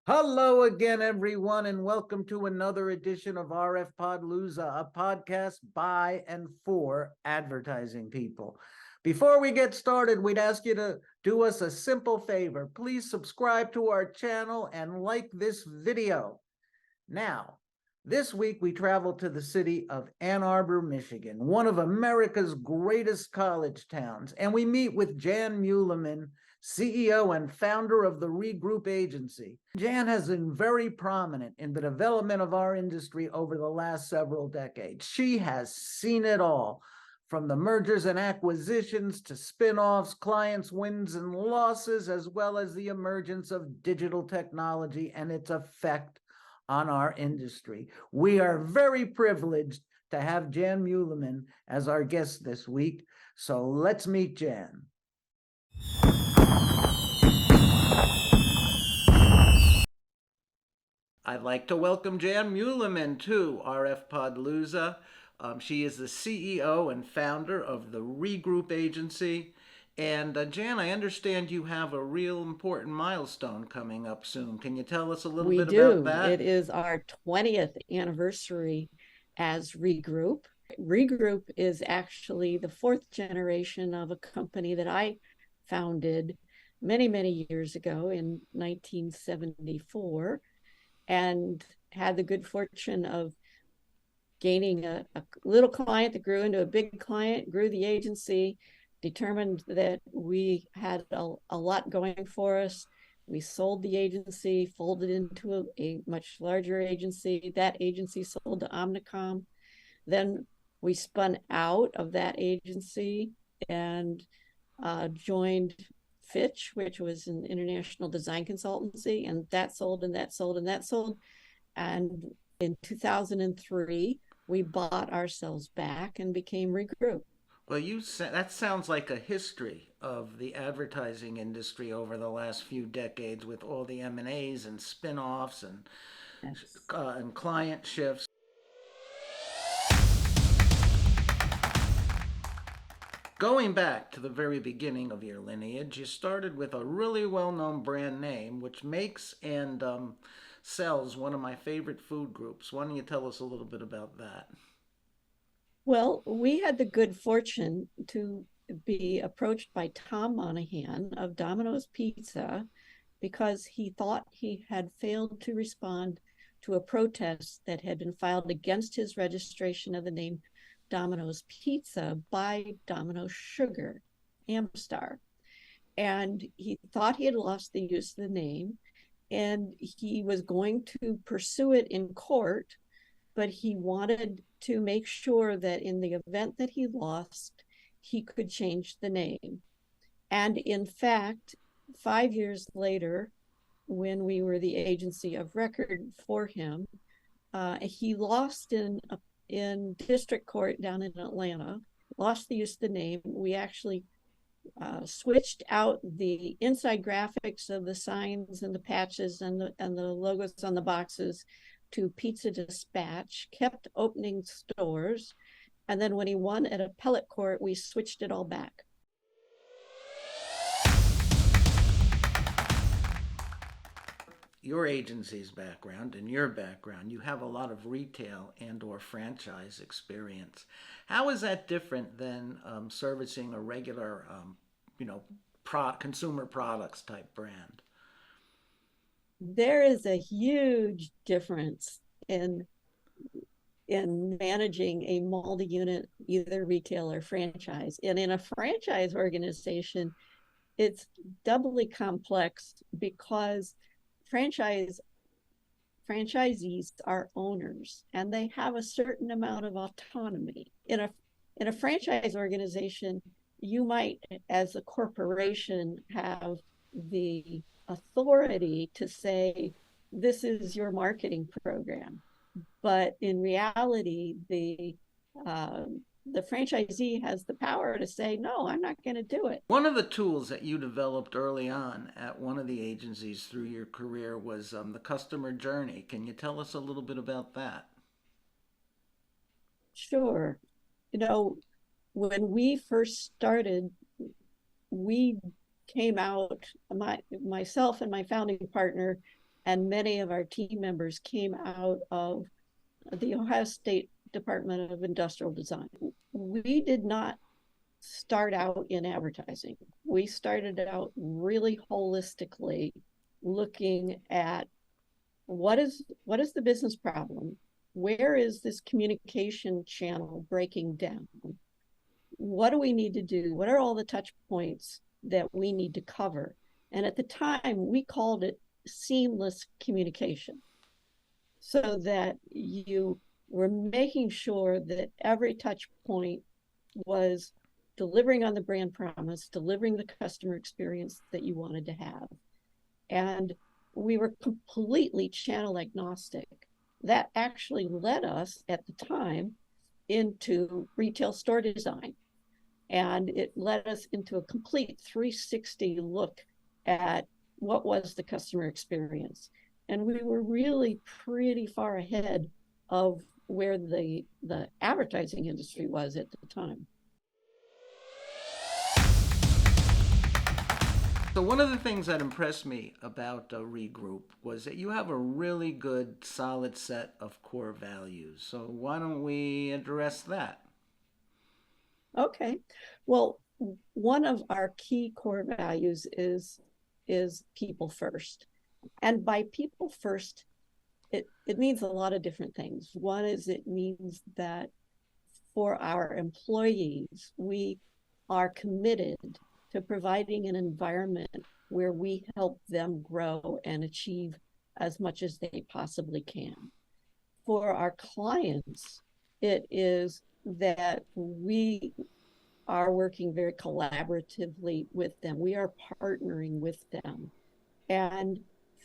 Hello again, everyone, and welcome to another edition of RF Podlooza, a podcast by and for advertising people. Before we get started, we'd ask you to do us a simple favor. Please subscribe to our channel and like this video. Now, this week we travel to the city of Ann Arbor, Michigan, one of America's greatest college towns, and we meet with Jan Muleman, CEO and founder of the Regroup Agency. Jan has been very prominent in the development of our industry over the last several decades. She has seen it all, from the mergers and acquisitions to spin-offs, clients' wins and losses, as well as the emergence of digital technology and its effect on our industry. We are very privileged to have Jan Muleman as our guest this week. So let's meet Jan. I'd like to welcome Jan Muleman to RF Podlooza. She is the CEO and founder of the Regroup Agency. And Jan, I understand you have a real important milestone coming up soon. Can you tell us a little bit about that? It is our 20th anniversary as Regroup. Regroup is actually the fourth generation of a company that I founded many, many years ago in 1974, and had the good fortune of gaining a little client that grew into a big client, grew the agency, determined that we had a lot going for us. We sold the agency, folded into a much larger agency. That agency sold to Omnicom. Then we spun out of that agency and joined Fitch, which was an international design consultancy, and that sold and that sold and that sold. And in 2003, we bought ourselves back and became Regroup. Well, that sounds like a history of the advertising industry over the last few decades, with all the M&As and spin-offs and and client shifts. Going back to the very beginning of your lineage, you started with a really well-known brand name, which makes and sells one of my favorite food groups. Why don't you tell us a little bit about that? Well, we had the good fortune to be approached by Tom Monahan of Domino's Pizza because he thought he had failed to respond to a protest that had been filed against his registration of the name Domino's Pizza by Domino's Sugar, Amstar. And he thought he had lost the use of the name, and he was going to pursue it in court, but he wanted to make sure that in the event that he lost, he could change the name. And in fact, 5 years later, when we were the agency of record for him, he lost in district court down in Atlanta, lost the use of the name. We actually switched out the inside graphics of the signs and the patches and the logos on the boxes to Pizza Dispatch, kept opening stores, and then when he won at appellate court, we switched it all back. Your agency's background and your background, you have a lot of retail and or franchise experience. How is that different than servicing a regular, consumer products type brand? There is a huge difference in managing a multi-unit, either retail or franchise. And in a franchise organization, it's doubly complex because franchisees are owners and they have a certain amount of autonomy. In a franchise organization, you might, as a corporation, have the authority to say, this is your marketing program. But in reality, the franchisee has the power to say, no, I'm not going to do it. One of the tools that you developed early on at one of the agencies through your career was the customer journey. Can you tell us a little bit about that? Sure. When we first started, we came out, myself and my founding partner and many of our team members came out of the Ohio State Department of Industrial Design. We did not start out in advertising. We started out really holistically looking at what is the business problem? Where is this communication channel breaking down? What do we need to do? What are all the touch points that we need to cover? And at the time, we called it seamless communication, so that you were making sure that every touch point was delivering on the brand promise, delivering the customer experience that you wanted to have. And we were completely channel agnostic. That actually led us at the time into retail store design. And it led us into a complete 360 look at what was the customer experience. And we were really pretty far ahead of where the advertising industry was at the time. So one of the things that impressed me about Regroup was that you have a really good, solid set of core values. So why don't we address that? Okay. Well, one of our key core values is people first. And by people first, it means a lot of different things. One is it means that for our employees, we are committed to providing an environment where we help them grow and achieve as much as they possibly can. For our clients, it is that we are working very collaboratively with them. We are partnering with them. And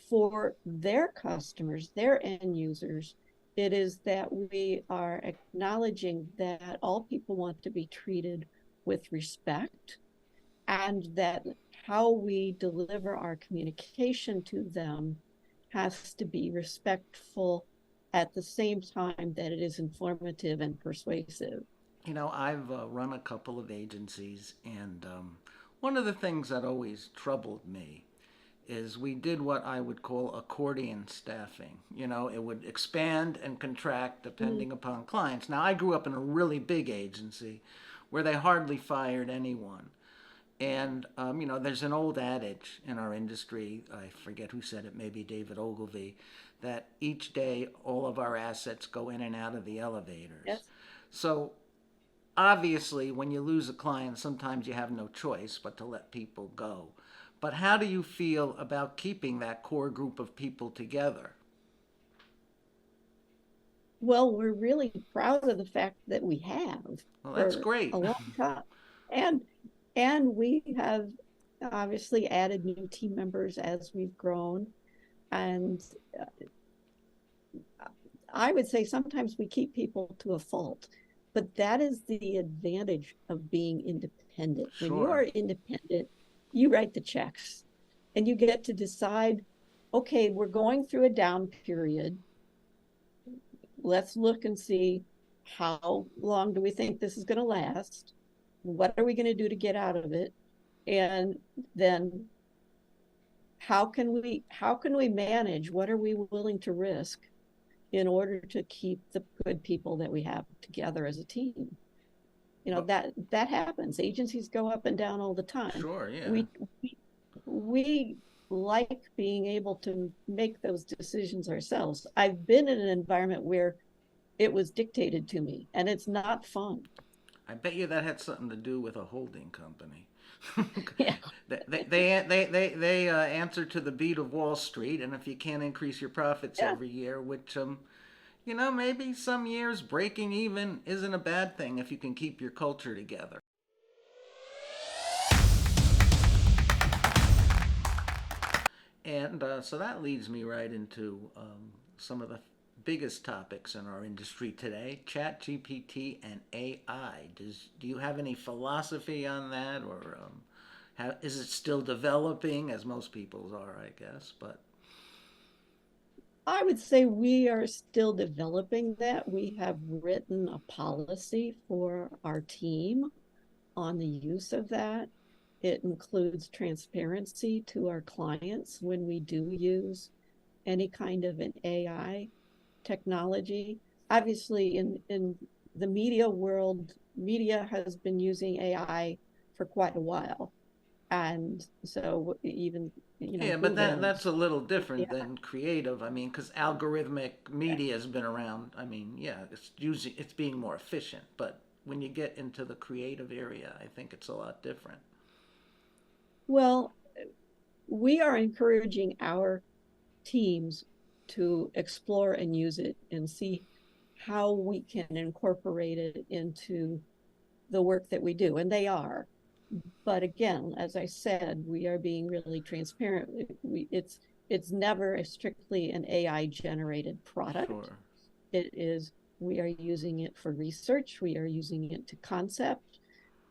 for their customers, their end users, it is that we are acknowledging that all people want to be treated with respect, and that how we deliver our communication to them has to be respectful at the same time that it is informative and persuasive. You know, I've run a couple of agencies, and one of the things that always troubled me is we did what I would call accordion staffing. You know, it would expand and contract depending upon clients. Now, I grew up in a really big agency where they hardly fired anyone. And, you know, there's an old adage in our industry, I forget who said it, maybe David Ogilvy, that each day all of our assets go in and out of the elevators. Yes. So obviously, when you lose a client, sometimes you have no choice but to let people go. But how do you feel about keeping that core group of people together? Well, we're really proud of the fact that we have Well, that's for great. a long time. And and we have obviously added new team members as we've grown. And I would say sometimes we keep people to a fault, but that is the advantage of being independent. When you Sure. are independent, you write the checks and you get to decide, okay, we're going through a down period. Let's look and see how long do we think this is going to last? What are we going to do to get out of it? And then how can we manage? What are we willing to risk in order to keep the good people that we have together as a team? You know, that happens. Agencies go up and down all the time. Sure, yeah. We like being able to make those decisions ourselves. I've been in an environment where it was dictated to me, and it's not fun. I bet you that had something to do with a holding company. Yeah. They answer to the beat of Wall Street, and if you can't increase your profits Yeah. every year, which you know, maybe some years breaking even isn't a bad thing if you can keep your culture together. And so that leads me right into some of the biggest topics in our industry today: Chat GPT and AI. Do you have any philosophy on that, or is it still developing, as most people's are, I guess? But I would say we are still developing that. We have written a policy for our team on the use of that. It includes transparency to our clients when we do use any kind of an AI technology. Obviously, in the media world, media has been using AI for quite a while. And so even, Yeah, but Google. that's a little different Yeah. than creative. I mean, because algorithmic media has been around. I mean, yeah, it's being more efficient. But when you get into the creative area, I think it's a lot different. Well, we are encouraging our teams to explore and use it and see how we can incorporate it into the work that we do. And they are. But again, as I said, we are being really transparent. It's never a strictly an AI generated product. Sure. It is, we are using it for research, we are using it to concept,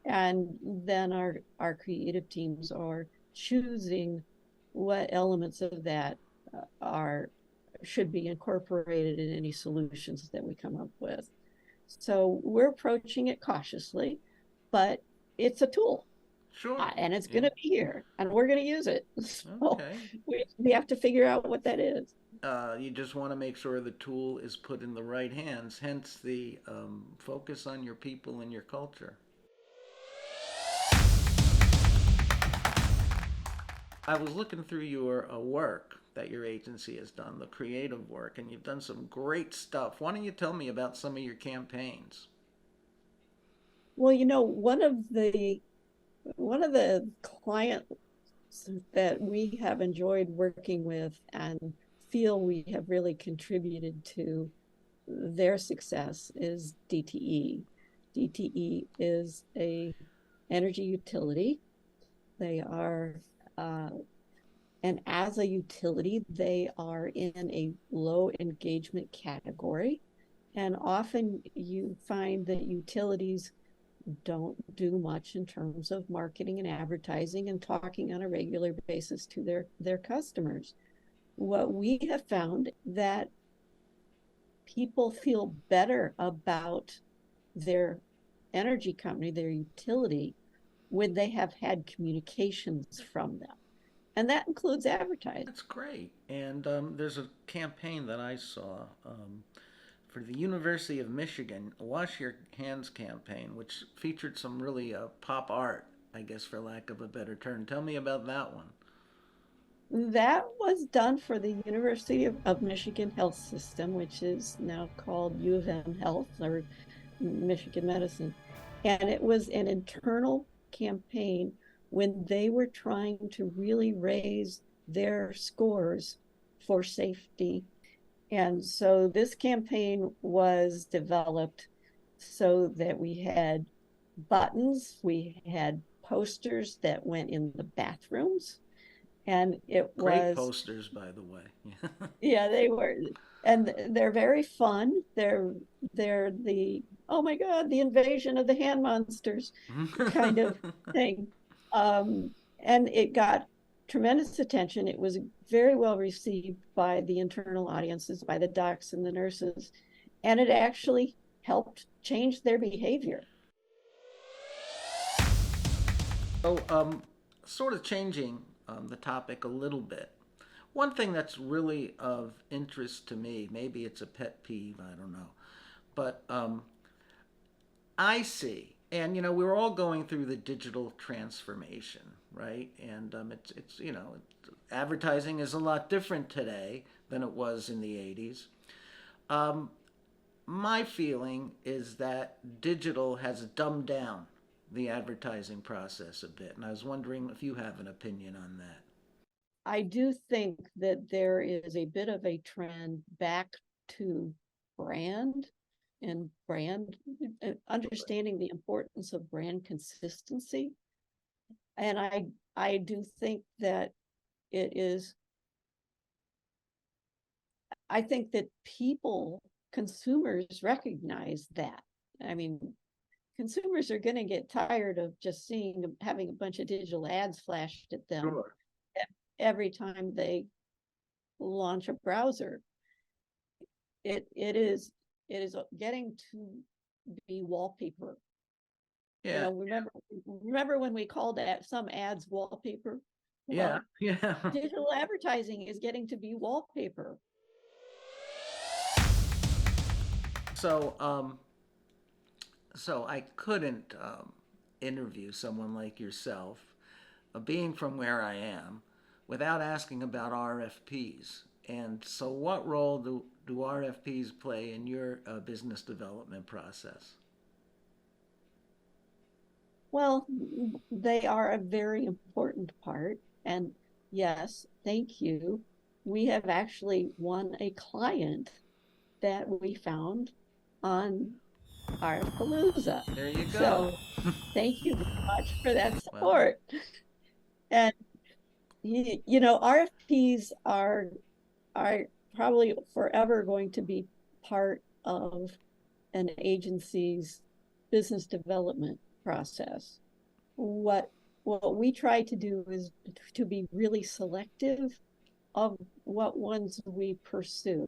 and then our creative teams are choosing what elements of that are should be incorporated in any solutions that we come up with. So we're approaching it cautiously, but it's a tool, Sure. and it's Yeah. going to be here and we're going to use it. So Okay. we have to figure out what that is. You just want to make sure the tool is put in the right hands, hence the focus on your people and your culture. I was looking through your work that your agency has done, the creative work, and you've done some great stuff. Why don't you tell me about some of your campaigns? Well, one of the clients that we have enjoyed working with and feel we have really contributed to their success is DTE. DTE is a energy utility. They are, and as a utility, they are in a low engagement category. And often you find that utilities don't do much in terms of marketing and advertising and talking on a regular basis to their customers. What we have found that people feel better about their energy company, their utility, when they have had communications from them. And that includes advertising. That's great. And there's a campaign that I saw for the University of Michigan, Wash Your Hands campaign, which featured some really pop art, I guess, for lack of a better term. Tell me about that one. That was done for the University of Michigan Health System, which is now called U of M Health or Michigan Medicine. And it was an internal campaign when they were trying to really raise their scores for safety. And so this campaign was developed so that we had buttons, we had posters that went in the bathrooms, and it Great was, posters, by the way. yeah, they were, and they're very fun. They're the, oh my God, the invasion of the hand monsters kind of thing. And it got tremendous attention. It was very well received by the internal audiences, by the docs and the nurses, and it actually helped change their behavior. So, sort of changing the topic a little bit. One thing that's really of interest to me, maybe it's a pet peeve, I don't know, but I see, and we're all going through the digital transformation, right? And it's advertising is a lot different today than it was in the '80s. Um, my feeling is that digital has dumbed down the advertising process a bit, and I was wondering if you have an opinion on that. I do think that there is a bit of a trend back to brand and brand, understanding the importance of brand consistency. And I do think that it is, I think that consumers recognize that. I mean, consumers are going to get tired of just having a bunch of digital ads flashed at them Sure. every time they launch a browser. It is getting to be wallpaper. Yeah, Remember when we called some ads wallpaper? Yeah, Well, yeah. digital advertising is getting to be wallpaper. So, so I couldn't interview someone like yourself, being from where I am, without asking about RFPs. And so, what role do RFPs play in your business development process? Well, they are a very important part. And yes, thank you. We have actually won a client that we found on RF Palooza. There you go. So thank you very much for that Well, support. And you know, RFPs are probably forever going to be part of an agency's business development process. What what we try to do is to be really selective of what ones we pursue,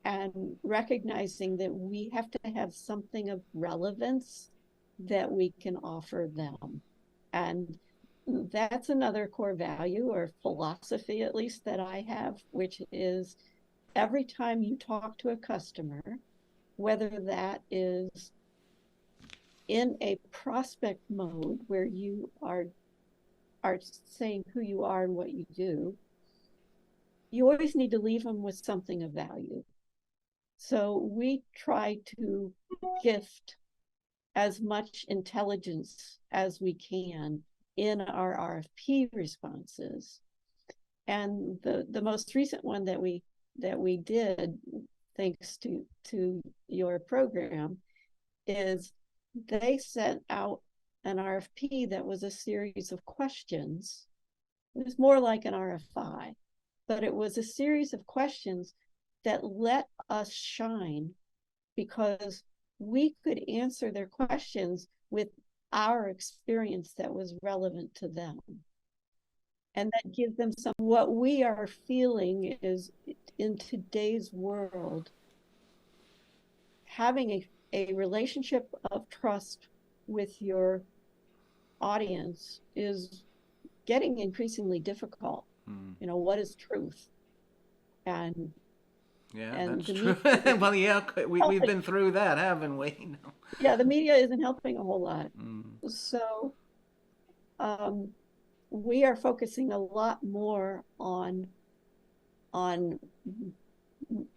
and recognizing that we have to have something of relevance that we can offer them. And that's another core value or philosophy, at least, that I have, which is every time you talk to a customer, whether that is in a prospect mode where you are saying who you are and what you do, you always need to leave them with something of value. So we try to gift as much intelligence as we can in our RFP responses. And the most recent one that we did, thanks to your program, is they sent out an RFP that was a series of questions. It was more like an RFI, but it was a series of questions that let us shine because we could answer their questions with our experience that was relevant to them. And that gives them some. What we are feeling is, in today's world, having a relationship of trust with your audience is getting increasingly difficult. hmm. You know, what is truth? And Yeah, and that's the true. media Well, yeah, we've helping. been through that, haven't we? Yeah, the media isn't helping a whole lot. Mm. So um, we are focusing a lot more on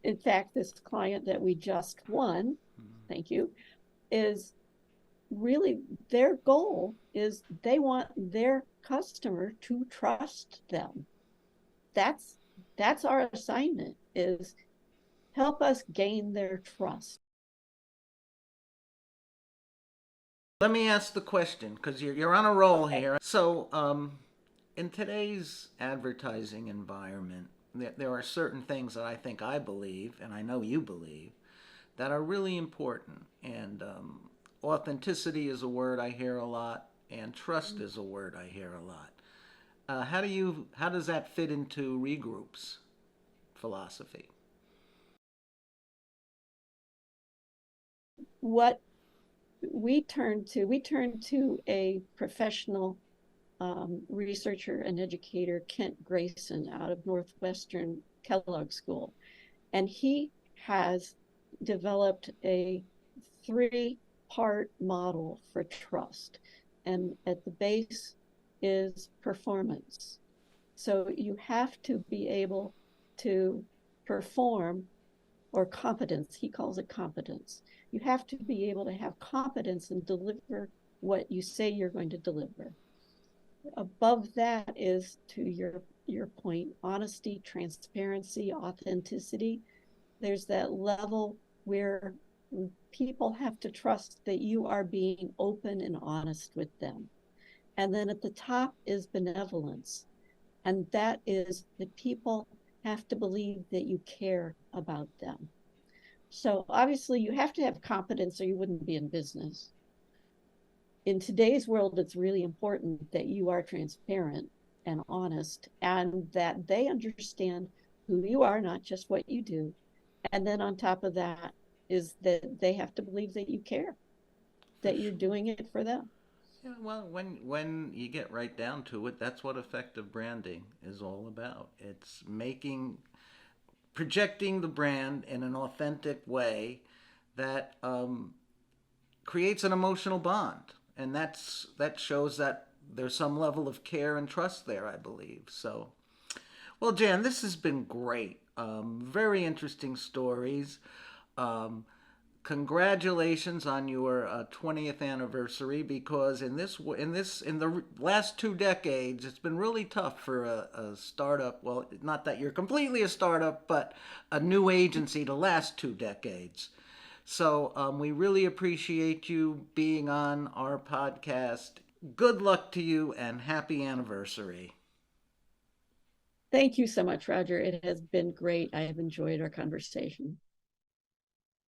in fact, this client that we just won, thank you, is really their goal is they want their customer to trust them. That's that's our assignment, is help us gain their trust. Let me ask the question because you're on a roll Okay. here. So, in today's advertising environment, there are certain things that I believe, and I know you believe, that are really important. And authenticity is a word I hear a lot, and trust is a word I hear a lot. How does that fit into Regroup's philosophy? What we turn to a professional researcher and educator, Kent Grayson, out of Northwestern Kellogg School. And he has developed a three-part model for trust. And at the base is performance. So you have to be able to perform, or competence, he calls it competence. You have to be able to have competence and deliver what you say you're going to deliver. Above that is, to your point, honesty, transparency, authenticity. There's that level where people have to trust that you are being open and honest with them. And then at the top is benevolence. And that is that people have to believe that you care about them. So obviously you have to have competence or you wouldn't be in business. In today's world, it's really important that you are transparent and honest, and that they understand who you are, not just what you do. And then on top of that is that they have to believe that you care, For that you're sure. doing it for them. Yeah, well, when you get right down to it, that's what effective branding is all about. It's projecting the brand in an authentic way that creates an emotional bond, and that shows that there's some level of care and trust there, I believe. So, well, Jan, this has been great. Very interesting stories. Um, Congratulations on your 20th anniversary, because in the last 2 decades it's been really tough for a startup, well, not that you're completely a startup, but a new agency to last 2 decades. So we really appreciate you being on our podcast. Good luck to you and happy anniversary. Thank you so much, Roger. It has been great. I have enjoyed our conversation.